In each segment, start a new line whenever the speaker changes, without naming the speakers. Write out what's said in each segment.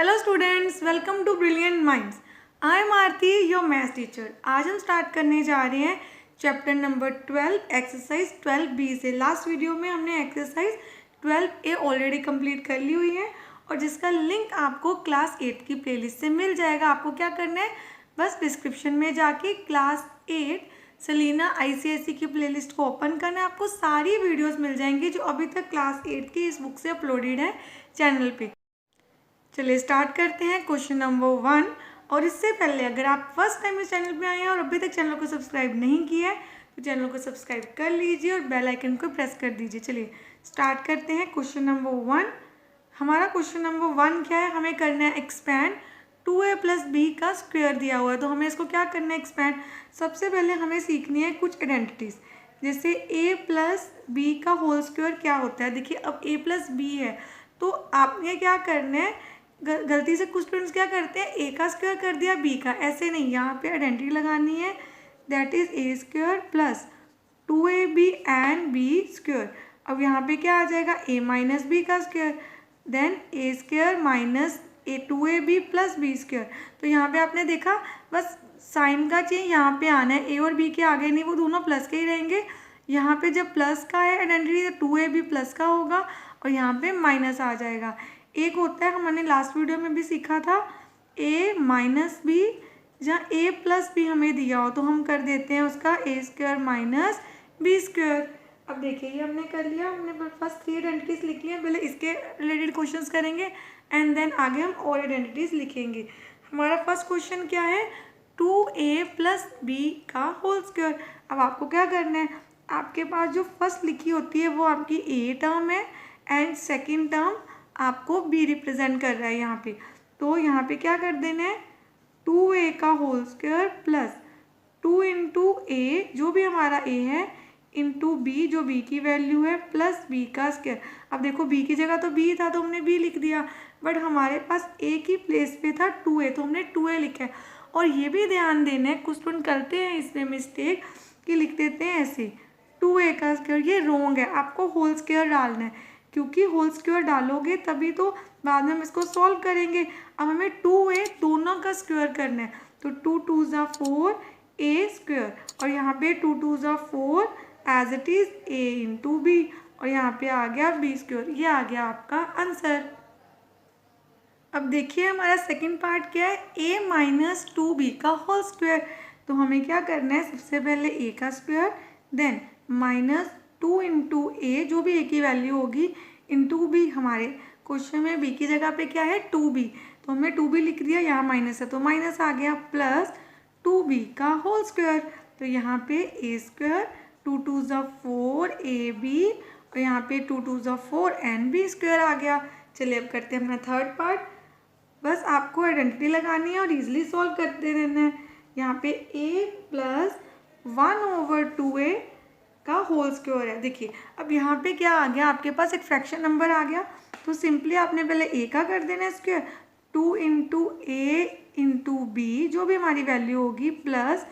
Hello students, welcome to brilliant minds. I am Aarti, your maths teacher. आज हम start करने जा रहे हैं चैप्टर नंबर 12 एक्सरसाइज 12B से। लास्ट वीडियो में हमने एक्सरसाइज 12A ऑलरेडी कंप्लीट कर ली हुई है और जिसका लिंक आपको क्लास 8 की प्लेलिस्ट से मिल जाएगा। आपको क्या करना है, बस डिस्क्रिप्शन में जाके क्लास 8 सलीना ICSE की प्लेलिस्ट को ओपन करना है। आपको सारी वीडियोस मिल जाएंगी जो अभी तक क्लास 8 की इस बुक से अपलोडेड है चैनल पे। चलिए स्टार्ट करते हैं क्वेश्चन नंबर 1। और इससे पहले अगर आप फर्स्ट टाइम इस चैनल पे आए हैं और अभी तक चैनल को सब्सक्राइब नहीं किया है तो चैनल को सब्सक्राइब कर लीजिए और बेल आइकन को प्रेस कर दीजिए। चलिए स्टार्ट करते हैं क्वेश्चन नंबर 1। हमारा क्वेश्चन नंबर 1 क्या है, हमें करना है एक्सपैंड 2a + b का स्क्वायर दिया हुआ है। तो हमें इसको क्या करना है, एक्सपैंड। सबसे पहले हमें सीखनी है कुछ आइडेंटिटीज, जैसे a + b का होल स्क्वायर क्या होता है। देखिए अब a + b है तो आपने क्या करना है, गलती से कुछ स्टूडेंट्स क्या करते हैं, a का स्क्वायर कर दिया b का। ऐसे नहीं, यहाँ पे आइडेंटिटी लगानी है, that is a² + 2ab and b²। अब यहाँ पे क्या आ जाएगा, a - b का square, then a² - 2ab + b²। तो यहाँ पे आपने देखा, बस साइन का चेंज यहाँ पे आना है, a और b के आगे नहीं, वो दोनों प्लस के ही रहेंगे। यहाँ पे जब प्लस का है आइडेंटिटी तो 2ab प्लस का होगा और यहाँ पे माइनस आ जाएगा। एक होता है, हमने लास्ट वीडियो में भी सीखा था, a - b, जहाँ a + b हमें दिया हो तो हम कर देते हैं उसका a² - b²। अब देखिए ये हमने कर लिया, हमने फर्स्ट 3 आइडेंटिटीज लिख लिया। पहले इसके रिलेटेड क्वेश्चंस करेंगे एंड देन आगे हम और आइडेंटिटीज लिखेंगे। हमारा फर्स्ट क्वेश्चन क्या है, 2a + b का होल स्क्वायर। अब आपको क्या करना है, आपके पास जो फर्स्ट लिखी होती है वो आपकी a टर्म है एंड सेकेंड टर्म आपको b रिप्रेजेंट कर रहा है यहाँ पे। तो यहाँ पे क्या कर देना है, 2a का होल स्क्वायर प्लस 2 × a जो भी हमारा a है इंटू b जो b की वैल्यू है प्लस b का स्क्वायर। अब देखो b की जगह तो b था तो हमने b लिख दिया, बट हमारे पास a की प्लेस पे था 2a तो हमने 2a लिखा है। और ये भी ध्यान देना है, कुछ स्टूडेंट करते हैं इसमें मिस्टेक कि लिख देते हैं ऐसे 2a का स्क्वायर। ये रॉन्ग है, आपको होल स्क्वायर डालना है, क्योंकि होल स्क्वायर डालोगे तभी तो बाद में हम इसको सॉल्व करेंगे। अब हमें 2a दोनों का स्क्वायर करना है, तो 2 × 2 = 4 a² और यहाँ पे 2 × 2 = 4 as it is a × b और यहाँ पे आ गया b²। ये आ गया आपका आंसर। अब देखिए हमारा सेकंड पार्ट क्या है, a - 2b का होल स्क्वायर। तो हमें क्या करना है, सबसे पहले a का स्क्वायर, देन -2 × a जो भी a की वैल्यू होगी इंटू b। हमारे क्वेश्चन में b की जगह पे क्या है 2b, तो हमने 2b लिख दिया, यहाँ माइनस है तो माइनस आ गया, प्लस 2b का होल स्क्वायर। तो यहाँ पे a², 2 × 2 = 4 ab और यहाँ पे 2 × 2 = 4 and b² आ गया। चलिए अब करते हैं अपना थर्ड पार्ट। बस आपको आइडेंटिटी लगानी है और इजीली सॉल्व करते रहना है। यहाँ पे a + 1/2a का होल स्क्वायर है। देखिए अब यहाँ पे क्या आ गया, आपके पास एक फ्रैक्शन नंबर आ गया, तो सिंपली आपने पहले a का कर देना है स्क्वायर, 2 × a × b जो भी हमारी वैल्यू होगी प्लस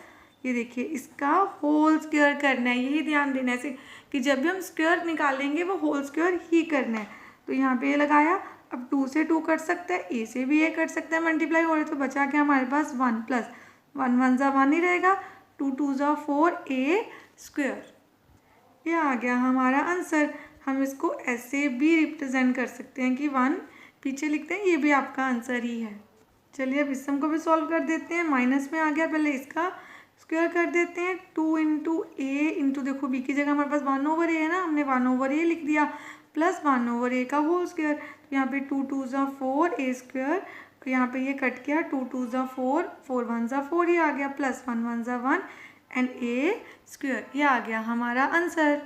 ये देखिए इसका होल स्क्वायर करना है। यही ध्यान देना है कि जब भी हम स्क्वायर निकालेंगे वो होल स्क्वायर ही करना है। तो यहाँ पे ये लगाया, अब 2 से 2 कट सकता है, a से भी a कट सकता है, मल्टीप्लाई हो रहे तो बचा क्या हमारे पास 1 प्लस 1 1 = 1 ही रहेगा, 2 × 2 = 4 a²। ये आ गया हमारा आंसर। हम इसको ऐसे भी रिप्रेजेंट कर सकते हैं कि 1 पीछे लिखते हैं, ये भी आपका आंसर ही है। चलिए अब इस सम को भी सॉल्व कर देते हैं। माइनस में आ गया, पहले इसका स्क्वायर कर देते हैं, 2 × a देखो b की जगह हमारे पास 1/a है ना, हमने 1/a लिख दिया, प्लस 1/a का होल स्क्वायर। तो यहाँ पे 2 × 2 = 4 a², यहाँ पे ये कट गया, 2 × 2 = 4 4 1 = 4 ही आ गया, प्लस 1 1 = 1 एंड a²। ये आ गया हमारा आंसर।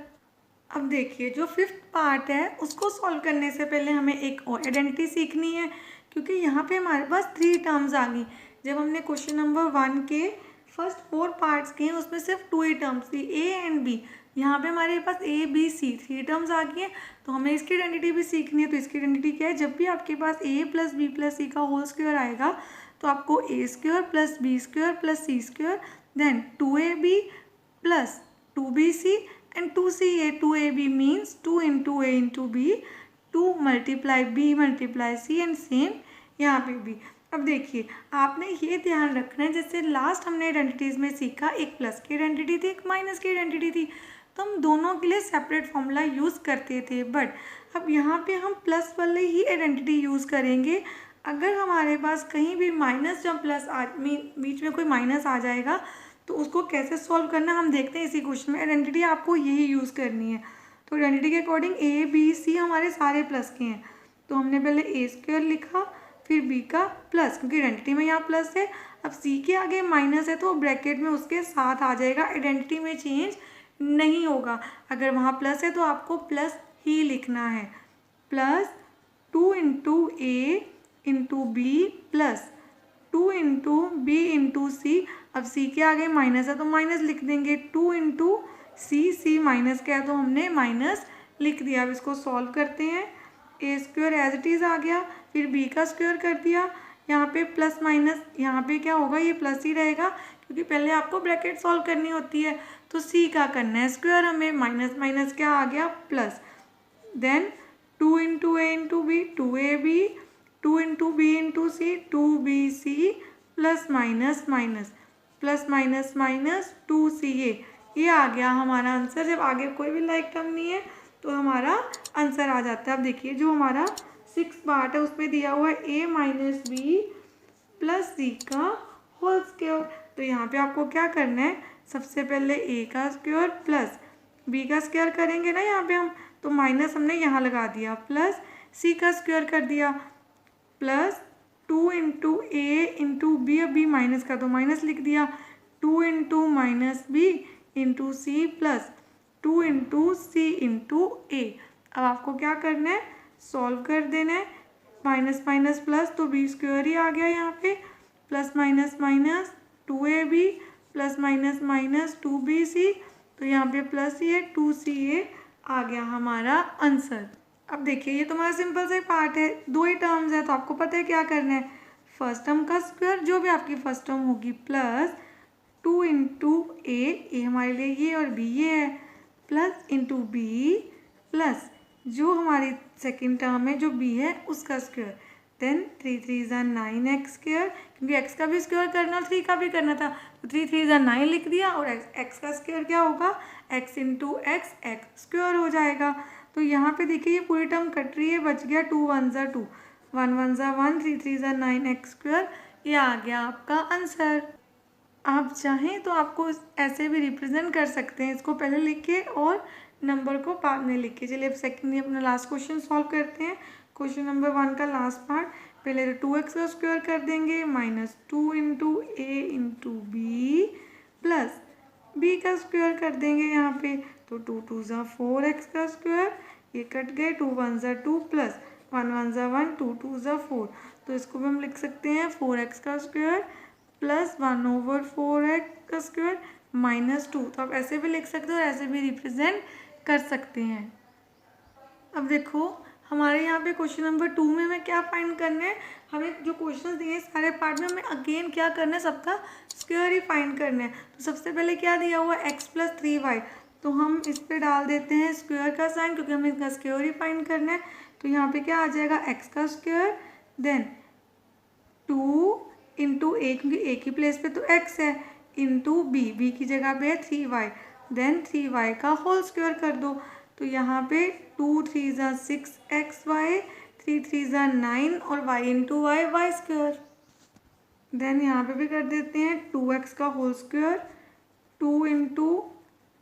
अब देखिए जो फिफ्थ पार्ट है उसको सॉल्व करने से पहले हमें एक और आइडेंटिटी सीखनी है, क्योंकि यहाँ पे हमारे पास 3 टर्म्स आ गई। जब हमने क्वेश्चन नंबर 1 के फर्स्ट 4 पार्ट्स किए उसमें सिर्फ 2 ही टर्म्स थी, a एंड b। यहाँ पे हमारे पास a b c 3 टर्म्स आ गई हैं, तो हमें इसकी आइडेंटिटी भी सीखनी है। तो इसकी आइडेंटिटी क्या है, जब भी आपके पास a + b + c का होल स्क्वायर आएगा तो आपको a² + b² + c², then 2ab + 2bc and 2ca 2ab means 2 × a × b, 2 × b × c and same यहाँ पे भी। अब देखिए आपने ये ध्यान रखना है, जैसे लास्ट हमने आइडेंटिटीज़ में सीखा, एक प्लस की आइडेंटिटी थी, एक माइनस की आइडेंटिटी थी, तो हम दोनों के लिए सेपरेट फॉर्मूला यूज़ करते थे। बट अब यहाँ पे हम प्लस वाले ही आइडेंटिटी यूज़ करेंगे। अगर हमारे पास कहीं भी माइनस या प्लस बीच में कोई माइनस आ जाएगा तो उसको कैसे सॉल्व करना हम देखते हैं इसी क्वेश्चन में। आइडेंटिटी आपको यही यूज़ करनी है। तो आइडेंटिटी के अकॉर्डिंग ए बी सी हमारे सारे प्लस के हैं, तो हमने पहले ए स्क्वायर लिखा, फिर बी का प्लस, क्योंकि आइडेंटिटी में यहाँ प्लस है। अब सी के आगे माइनस है तो ब्रैकेट में उसके साथ आ जाएगा, आइडेंटिटी में चेंज नहीं होगा। अगर वहाँ प्लस है तो आपको प्लस ही लिखना है। Plus 2 into A into B plus 2 into B into C. अब सी के आगे माइनस है तो माइनस लिख देंगे, 2 इंटू सी, सी माइनस का है तो हमने माइनस लिख दिया। अब इसको सॉल्व करते हैं। ए स्क्वायर एज इट इज़ आ गया, फिर बी का स्क्वायर कर दिया, यहाँ पे प्लस माइनस, यहाँ पे क्या होगा, ये प्लस ही रहेगा क्योंकि पहले आपको ब्रैकेट सॉल्व करनी होती है। तो सी का करना है स्क्वायर हमें, माइनस माइनस क्या आ गया plus. Then 2 into A into B, 2ab, 2 into B into C, 2bc plus minus minus, plus minus minus 2ca। ये आ गया हमारा आंसर। जब आगे कोई भी लाइक टर्म नहीं है तो हमारा आंसर आ जाता है। अब देखिए जो हमारा 6 पार्ट है उसमें दिया हुआ है a माइनस बी प्लस सी का होल स्क्वायर। तो यहाँ पे आपको क्या करना है, सबसे पहले a का स्क्वायर प्लस b का स्क्वायर करेंगे ना यहाँ पे हम, तो माइनस हमने यहाँ लगा दिया, प्लस c का स्क्वायर कर दिया, plus 2 into A into B, अब बी माइनस का तो माइनस लिख दिया, 2 into minus B into C plus 2 into C into A. अब आपको क्या करना है, सॉल्व कर देना है। माइनस माइनस प्लस तो बी स्क्वायर ही आ गया यहाँ पे, plus minus minus 2ab plus minus minus 2bc, तो यहाँ पे प्लस ही है 2ca आ गया हमारा आंसर। अब देखिए ये तुम्हारा सिंपल सा पार्ट है, 2 ही टर्म्स है तो आपको पता है क्या करना है, फर्स्ट टर्म का स्क्वायर जो भी आपकी फर्स्ट टर्म होगी प्लस 2 इंटू ए हमारे लिए ये और बी ये है, प्लस इंटू बी प्लस जो हमारी सेकेंड टर्म है जो बी है उसका स्क्वायर। देन 3 3 ज़ा 9x स्क्वायर, क्योंकि x का भी स्क्वायर करना और 3 का भी करना था तो 3 3 ज़ा 9 लिख दिया, और x का स्क्वायर क्या होगा, x इंटू एक्स स्क्वायर हो जाएगा। तो यहाँ पे देखिए ये पूरी टर्म कट रही है, बच गया 2 1 ज़ा 2, 1 1 ज़ा 1, 3 3 ज़ा 9x स्क्वायर। ये आ गया आपका आंसर। आप चाहें तो आपको ऐसे भी रिप्रेजेंट कर सकते हैं, इसको पहले लिख के और नंबर को बाद में लिख के। चलिए अब सेकेंडली अपना लास्ट क्वेश्चन सॉल्व करते हैं। क्वेश्चन नंबर 1 का लास्ट पार्ट, पहले तो 2x का स्क्वायर कर देंगे, minus 2 into A into B plus B का स्क्वायर कर देंगे यहाँ पे, तो 2 2 ज़ा 4x का स्क्वायर, ये कट गए, 2 1 ज़ा 2 प्लस 1 1 ज़ा 1, 2 2 ज़ा 4, तो इसको भी हम लिख सकते हैं 4x का स्क्वायर प्लस 1/4x का स्क्वायर माइनस 2। तो आप ऐसे भी लिख सकते हो और ऐसे भी रिप्रेजेंट कर सकते हैं। अब देखो हमारे यहाँ पे क्वेश्चन नंबर 2 में हमें क्या फाइंड करना है, हमें जो क्वेश्चन दिए सारे पार्ट में हमें अगेन क्या करना है, सबका स्क्वायर ही फाइंड करना है। तो सबसे पहले क्या दिया हुआ है, x प्लस 3y, तो हम इस पे डाल देते हैं स्क्वायर का साइन क्योंकि हमें इसका स्क्वायर ही फाइंड करना है। तो यहाँ पे क्या आ जाएगा, x का स्क्वायर, देन 2 इंटू ए, क्योंकि ए की प्लेस पे तो x है, इंटू बी की जगह पे है 3y, देन 3y का होल स्क्वायर कर दो। तो यहाँ पे 2 3 ज़ा 6xy, 3 3 ज़ा 9 और y into y square. Then यहाँ पे भी कर देते हैं 2x का होल स्क्वायर, 2 इंटू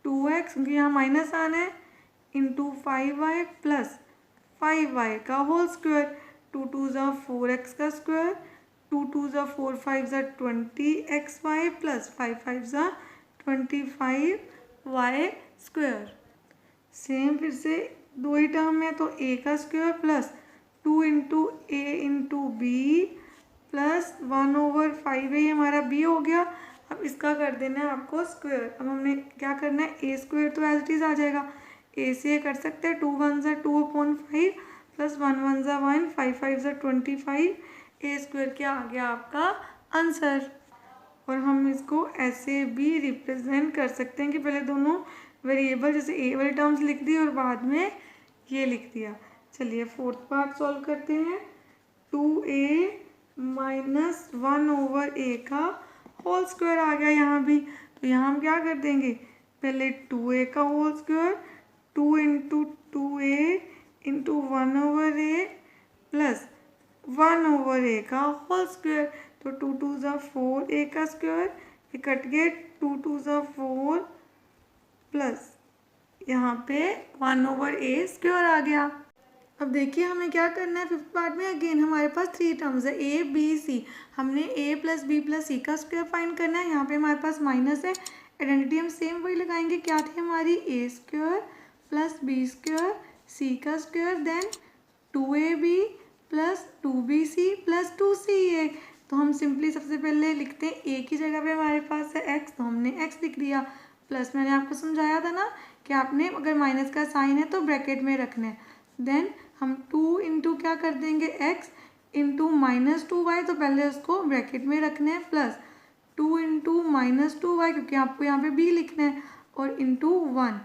2x क्योंकि यहाँ माइनस आना है, इंटू 5y प्लस 5y का होल स्क्वायर, 2 2 ज़ा 4x का स्क्वायर, 2 2 ज़ा 4 5 ज़ा 20xy प्लस 5 5 ज़ा 25y स्क्वायर। सेम फिर से 2 ही टर्म है तो a का square plus 2 into A into B plus 1/5 है, हमारा b हो गया। अब इसका कर देना है आपको स्क्वायर। अब हमने क्या करना है, a स्क्वायर तो एज इट इज़ आ जाएगा, a से कर सकते हैं 2 1 ज़ा 2/5 प्लस 1 1 ज़ा 1, 5 5 ज़ा 25, a स्क्वायर क्या आ गया आपका आंसर। और हम इसको ऐसे भी रिप्रेजेंट कर सकते हैं कि पहले दोनों वेरिएबल जैसे ए वाली टर्म्स लिख दी और बाद में ये लिख दिया। चलिए फोर्थ पार्ट सॉल्व करते हैं। 2a -1/a का होल स्क्वायर आ गया यहाँ भी। तो यहाँ हम क्या कर देंगे, पहले 2a का whole square, 2 into 2a into 1/a plus 1/a का होल स्क्वायर। तो 2 2 ज़ा 4a का स्क्वायर, ये कट गए 2 2 ज़ा 4 प्लस यहाँ पे 1/a स्क्वायर आ गया। अब देखिए हमें क्या करना है फिफ्थ पार्ट में। अगेन हमारे पास 3 टर्म्स है a b c। हमने a plus b plus c का स्क्वायर फाइंड करना है। यहाँ पे हमारे पास माइनस है, आइडेंटिटी हम सेम वही लगाएंगे। क्या थी हमारी, a square plus b square c का square then 2ab plus 2bc plus 2ca। तो हम सिंपली सबसे पहले लिखते हैं a की जगह पे हमारे पास है x, तो हमने x लिख दिया। प्लस मैंने आपको समझाया था ना कि आपने अगर माइनस का साइन है तो ब्रैकेट में रखना है। देन हम 2 इंटू क्या कर देंगे, x इंटू -2y, तो पहले उसको ब्रैकेट में रखना है, प्लस 2 इंटू -2y क्योंकि आपको यहाँ पे b लिखना है, और into 1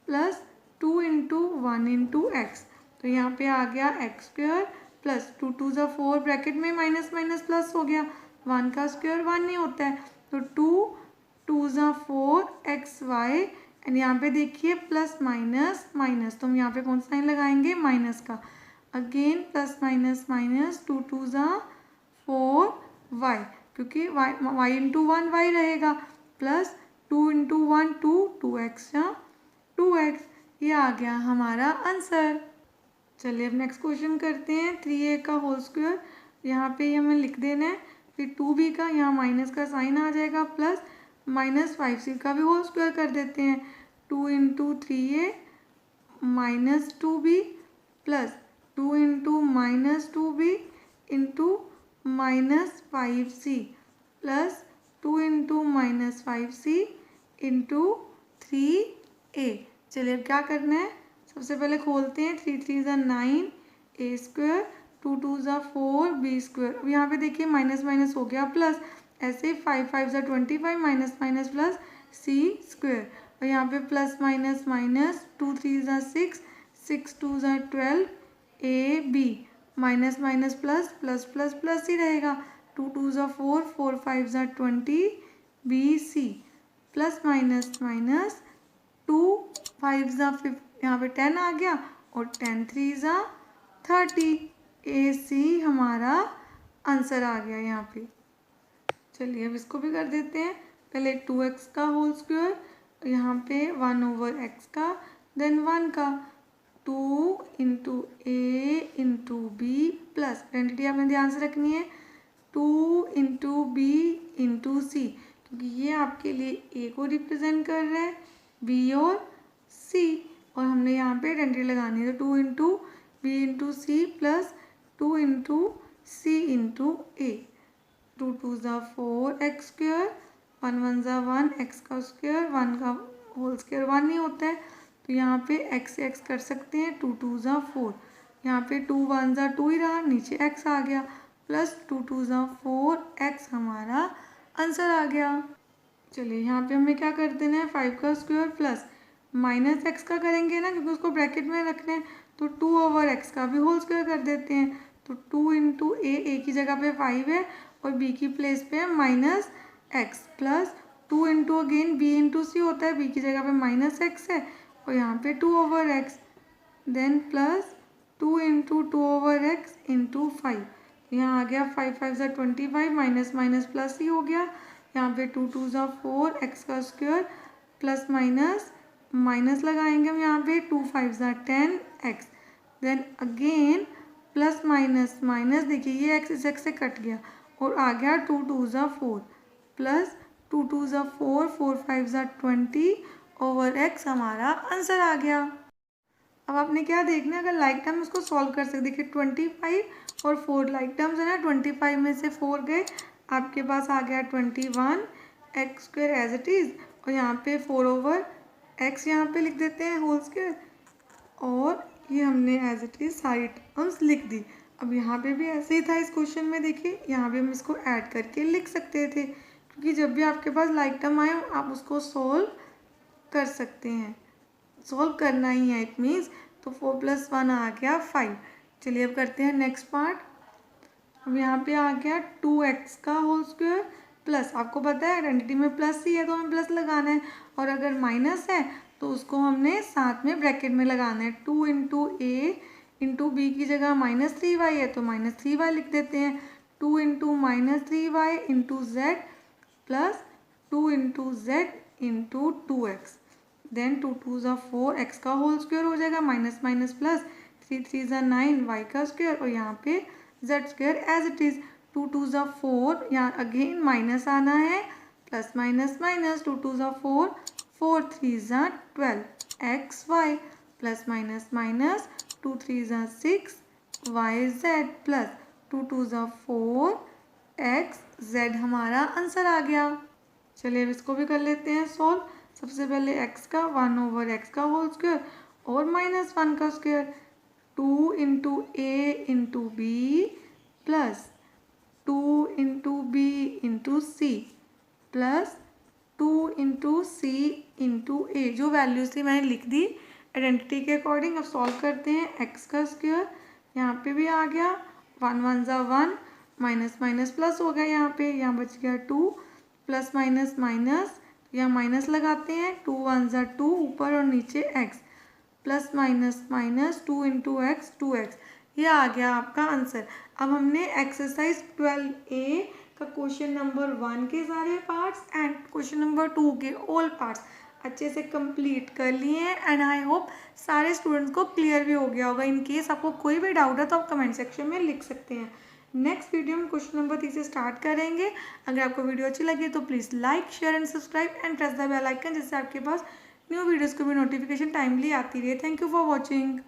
plus 2 into 1 into x। तो यहाँ पे आ गया x स्क्वायर प्लस 2 2 ज़ा 4 ब्रैकेट में माइनस माइनस प्लस हो गया, 1 का स्क्वायर 1 नहीं होता है। तो 2 2 ज़ा 4 xy एंड यहाँ पे देखिए प्लस माइनस माइनस, तो हम यहाँ पे कौन सा साइन लगाएंगे, माइनस का। अगेन प्लस माइनस माइनस 2 2 ज़ा 4y क्योंकि y इंटू 1 y रहेगा, प्लस 2 इंटू 1 2 2x या 2x। ये आ गया हमारा आंसर। चलिए अब नेक्स्ट क्वेश्चन करते हैं। 3a का होल स्क्वायर, यहाँ पे हमें लिख देना है, फिर 2b का यहाँ माइनस का साइन आ जाएगा, प्लस -5c का भी होल स्क्वायर कर देते हैं। 2 into 3a minus 2b plus 2 into -2b into -5c plus 2 into -5c into 3a। चलिए अब क्या करना है, सबसे पहले खोलते हैं। 3 3 ज़ा 9 a स्क्वायर, 2 2 ज़ा 4 b स्क्वायर। अब यहाँ पे देखिए माइनस माइनस हो गया प्लस, ऐसे 5 5 ज़ा 25 minus minus plus c square, और यहाँ पे प्लस माइनस माइनस 2 3 ज़ा 6 6 2 ज़ा 12 a b minus minus plus plus plus plus ही रहेगा। 2 2 ज़ा 4 4 5 ज़ा 20 b c plus minus minus 2 5 ज़ा 5, यहाँ पे 10 आ गया, और 10 3 ज़ा 30 ए सी हमारा आंसर आ गया यहाँ पे। चलिए अब इसको भी कर देते हैं। पहले 2x का होल स्क्वायर, यहाँ पे 1/x का, देन 1 का, 2 into A into B plus identity आपने ध्यान से रखनी है 2 इंटू बी इंटू सी, क्योंकि ये आपके लिए ए को रिप्रेजेंट कर रहा है, बी और सी, और हमने यहाँ पे आइडेंटिटी लगानी है। तो 2 into B into C plus 2 into C into A. 2 2 ज़ा 4 एक्स स्क्वायर, 1 1 ज़ा 1 एक्स का स्क्वायर, 1 का होल स्क्वायर 1 नहीं होता है, तो यहाँ पे एक्स एक्स कर सकते हैं। 2 2 ज़ा 4, यहाँ पे 2 1 ज़ा 2 ही रहा, नीचे एक्स आ गया, प्लस 2 2 ज़ा 4 एक्स हमारा आंसर आ गया। चलिए यहाँ पे हमें क्या कर देना है, 5 का स्क्वायर प्लस माइनस एक्स का करेंगे ना, क्योंकि उसको ब्रैकेट में रखना है, तो 2/x का भी होल स्क्वायर कर देते हैं। तो 2 इंटू ए की जगह पे 5 है और बी की प्लेस पे है -x, plus 2 into again B into C होता है, बी की जगह पे -x है और यहाँ पे 2/x, then plus 2 into 2/x into 5। यहाँ आ गया 5 5 ज़ा 25, माइनस माइनस प्लस ही हो गया। यहाँ पे 2 2 ज़ा 4 एक्स का स्क्वायर प्लस माइनस माइनस लगाएंगे हम यहाँ पे 2 5 ज़ा 10 x, then again plus minus minus, देखिए ये एक्स इस एक्स से कट गया और आ गया 2 2 ज़ा 4 प्लस 2 2 ज़ा 4 4 5 ज़ा 20/x हमारा आंसर आ गया। अब आपने क्या देखना है, अगर लाइक टर्म इसको सॉल्व कर सकते, देखिए 25 और 4 लाइक टर्म्स है ना, 25 में से 4 गए, आपके पास आ गया 21 x square as it is, और यहाँ पे 4/x यहाँ पे लिख देते हैं होल स्क्वायर, और ये हमने एज इट इज़ सारी टर्म्स लिख दी। अब यहाँ पे भी ऐसे ही था इस क्वेश्चन में, देखिए यहाँ पे हम इसको ऐड करके लिख सकते थे, क्योंकि जब भी आपके पास लाइक टर्म आए आप उसको सॉल्व कर सकते हैं, सॉल्व करना ही है इट मीन्स। तो 4 + 1 आ गया 5। चलिए अब करते हैं नेक्स्ट पार्ट। अब यहाँ पे आ गया 2x का होल स्क्वायर प्लस, आपको पता है आइडेंटिटी में प्लस ही है तो हमें प्लस लगाना है, और अगर माइनस है तो उसको हमने साथ में ब्रैकेट में लगाना है। 2 इंटू ए इंटू बी की जगह -3y है तो -3y लिख देते हैं। 2 into -3y into z plus 2 into z into 2x, then 2 2 ज़ा 4, x का होल स्क्वायर हो जाएगा, माइनस माइनस प्लस, 3 3 ज़ा 9, y का स्क्वायर, और यहाँ पे z square as it is. 2 2 ज़ा 4, यहाँ अगेन माइनस आना है, प्लस माइनस माइनस, 2 2 ज़ा 4, 4 3 ज़ा 12, x y plus minus minus, 2 3 ज़ा 6, वाई जेड प्लस 2 2 ज़ा 4, एक्स जेड हमारा आंसर आ गया। चलिए अब इसको भी कर लेते हैं सॉल्व। सबसे पहले x का 1/x का होल स्क्वायर और -1 का square, 2 into A into B plus 2 into B into C plus 2 into C into A. जो वैल्यूज थी मैंने लिख दी आइडेंटिटी के अकॉर्डिंग। अब सॉल्व करते हैं। x का स्क्वायर यहाँ पे भी आ गया, 1 1 ज़ा 1, माइनस माइनस प्लस हो गया, यहाँ बच गया 2, प्लस माइनस माइनस, यहाँ माइनस लगाते हैं, 2 1 ज़ा 2, ऊपर और नीचे x, plus minus minus, 2 into x 2x, ये आ गया आपका आंसर। अब हमने एक्सरसाइज 12A का क्वेश्चन नंबर 1 के सारे पार्ट्स एंड क्वेश्चन नंबर 2 के ऑल पार्ट्स अच्छे से कंप्लीट कर लिए हैं एंड आई होप सारे स्टूडेंट्स को क्लियर भी हो गया होगा। इन केस आपको कोई भी डाउट है तो आप कमेंट सेक्शन में लिख सकते हैं। नेक्स्ट वीडियो में क्वेश्चन नंबर 3 से स्टार्ट करेंगे। अगर आपको वीडियो अच्छी लगी तो please like share and subscribe and press the bell icon, जिससे आपके पास न्यू वीडियोज़ को भी नोटिफिकेशन टाइमली आती रहे। Thank you for watching.